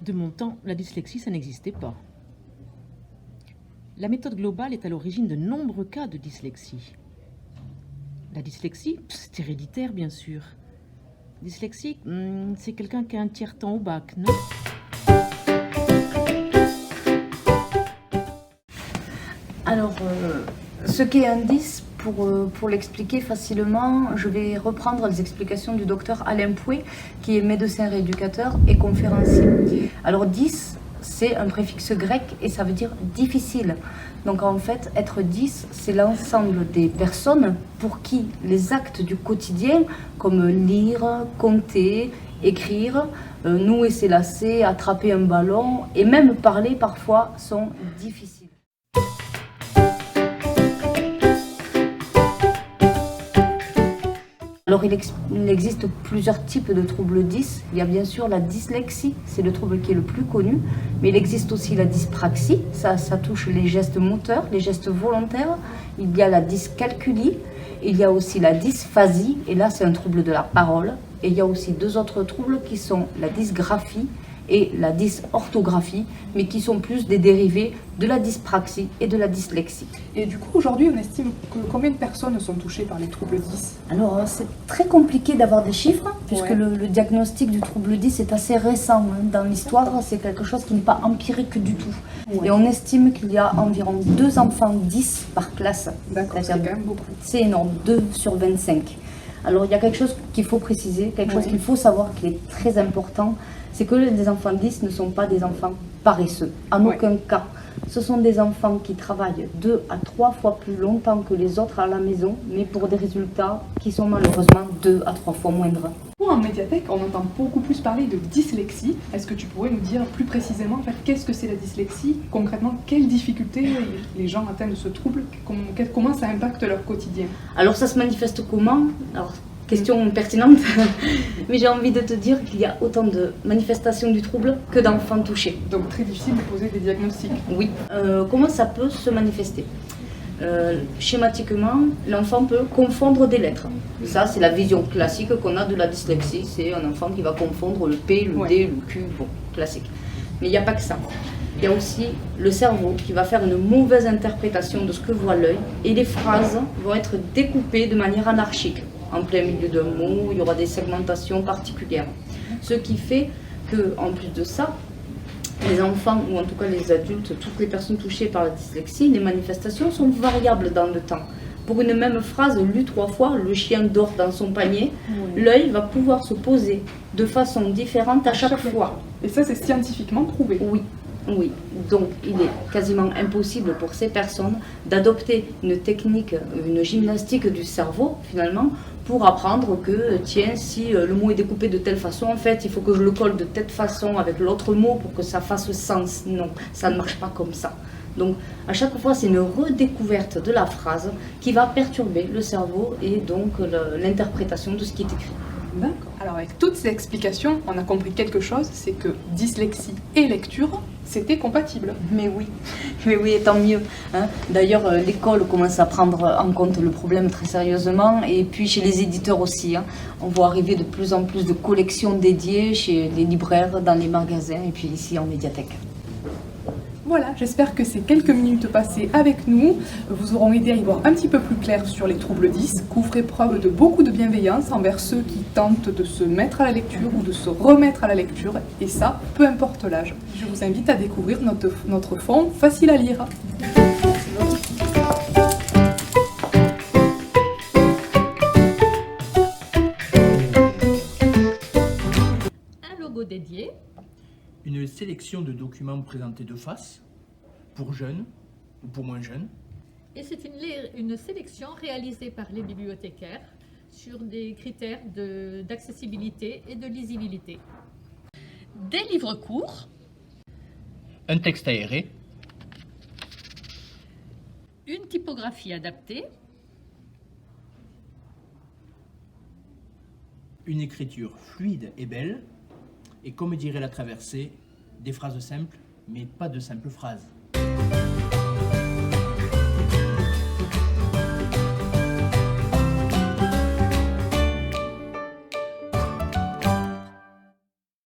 De mon temps, la dyslexie, ça n'existait pas. La méthode globale est à l'origine de nombreux cas de dyslexie. La dyslexie, c'est héréditaire, bien sûr. Dyslexique, c'est quelqu'un qui a un tiers-temps au bac, non? Alors, ce qu'est un 10, pour l'expliquer facilement, je vais reprendre les explications du docteur Alain Pouet, qui est médecin rééducateur et conférencier. Alors 10, c'est un préfixe grec et ça veut dire difficile. Donc en fait, être 10, c'est l'ensemble des personnes pour qui les actes du quotidien, comme lire, compter, écrire, nouer ses lacets, attraper un ballon et même parler parfois, sont difficiles. Alors il existe plusieurs types de troubles 10. Il y a bien sûr la dyslexie, c'est le trouble qui est le plus connu, mais il existe aussi la dyspraxie, ça touche les gestes moteurs, les gestes volontaires. Il y a la dyscalculie, il y a aussi la dysphasie, et là c'est un trouble de la parole. Et il y a aussi deux autres troubles qui sont la dysgraphie et la dysorthographie, mais qui sont plus des dérivés de la dyspraxie et de la dyslexie. Et du coup, aujourd'hui, on estime que combien de personnes sont touchées par les troubles 10? Alors, c'est très compliqué d'avoir des chiffres, puisque Ouais. le diagnostic du trouble 10 est assez récent. Dans l'histoire, c'est quelque chose qui n'est pas empirique du tout. Ouais. Et on estime qu'il y a environ 2 enfants 10 par classe. D'accord, c'est C'est-à-dire, quand même beaucoup. c'est énorme, 2 sur 25. Alors, il y a quelque chose qu'il faut préciser, quelque chose Ouais. qu'il faut savoir qui est très important, c'est que les enfants 10 ne sont pas des enfants paresseux, en Ouais. aucun cas. Ce sont des enfants qui travaillent 2 à 3 fois plus longtemps que les autres à la maison, mais pour des résultats qui sont malheureusement 2 à 3 fois moindres. Nous, en médiathèque, on entend beaucoup plus parler de dyslexie. Est-ce que tu pourrais nous dire plus précisément en fait, qu'est-ce que c'est la dyslexie? Concrètement, quelles difficultés les gens atteints de ce trouble, comment ça impacte leur quotidien? Alors ça se manifeste comment? Alors, question pertinente, mais j'ai envie de te dire qu'il y a autant de manifestations du trouble que d'enfants touchés. Donc très difficile de poser des diagnostics. Oui. Comment ça peut se manifester? Schématiquement, l'enfant peut confondre des lettres. Ça, c'est la vision classique qu'on a de la dyslexie. C'est un enfant qui va confondre le P, le D, le Q, bon, classique. Mais il n'y a pas que ça. Il y a aussi le cerveau qui va faire une mauvaise interprétation de ce que voit l'œil et les phrases vont être découpées de manière anarchique. En plein milieu d'un mot, il y aura des segmentations particulières. Ce qui fait que, en plus de ça, les enfants, ou en tout cas les adultes, toutes les personnes touchées par la dyslexie, les manifestations sont variables dans le temps. Pour une même phrase lue 3 fois, le chien dort dans son panier, l'œil va pouvoir se poser de façon différente à chaque fois. Et ça, c'est scientifiquement prouvé. Oui, oui. Donc il est quasiment impossible pour ces personnes d'adopter une technique, une gymnastique du cerveau finalement, pour apprendre que, tiens, si le mot est découpé de telle façon, en fait, il faut que je le colle de telle façon avec l'autre mot pour que ça fasse sens. Non, ça ne marche pas comme ça. Donc, à chaque fois, c'est une redécouverte de la phrase qui va perturber le cerveau et donc l'interprétation de ce qui est écrit. D'accord. Alors avec toutes ces explications, on a compris quelque chose, c'est que dyslexie et lecture, c'était compatible. Mais oui, et tant mieux. Hein. D'ailleurs, l'école commence à prendre en compte le problème très sérieusement, et puis chez les éditeurs aussi. Hein. On voit arriver de plus en plus de collections dédiées chez les libraires, dans les magasins, et puis ici en médiathèque. Voilà, j'espère que ces quelques minutes passées avec nous vous auront aidé à y voir un petit peu plus clair sur les troubles 10, que vous ferez preuve de beaucoup de bienveillance envers ceux qui tentent de se mettre à la lecture ou de se remettre à la lecture, et ça, peu importe l'âge. Je vous invite à découvrir notre fonds facile à lire. Un logo dédié, Une sélection de documents présentés de face, pour jeunes ou pour moins jeunes. et c'est une sélection réalisée par les bibliothécaires sur des critères d'accessibilité et de lisibilité. Des livres courts, Un texte aéré, une typographie adaptée, une écriture fluide et belle, et comme dirait la traversée, des phrases simples, mais pas de simples phrases.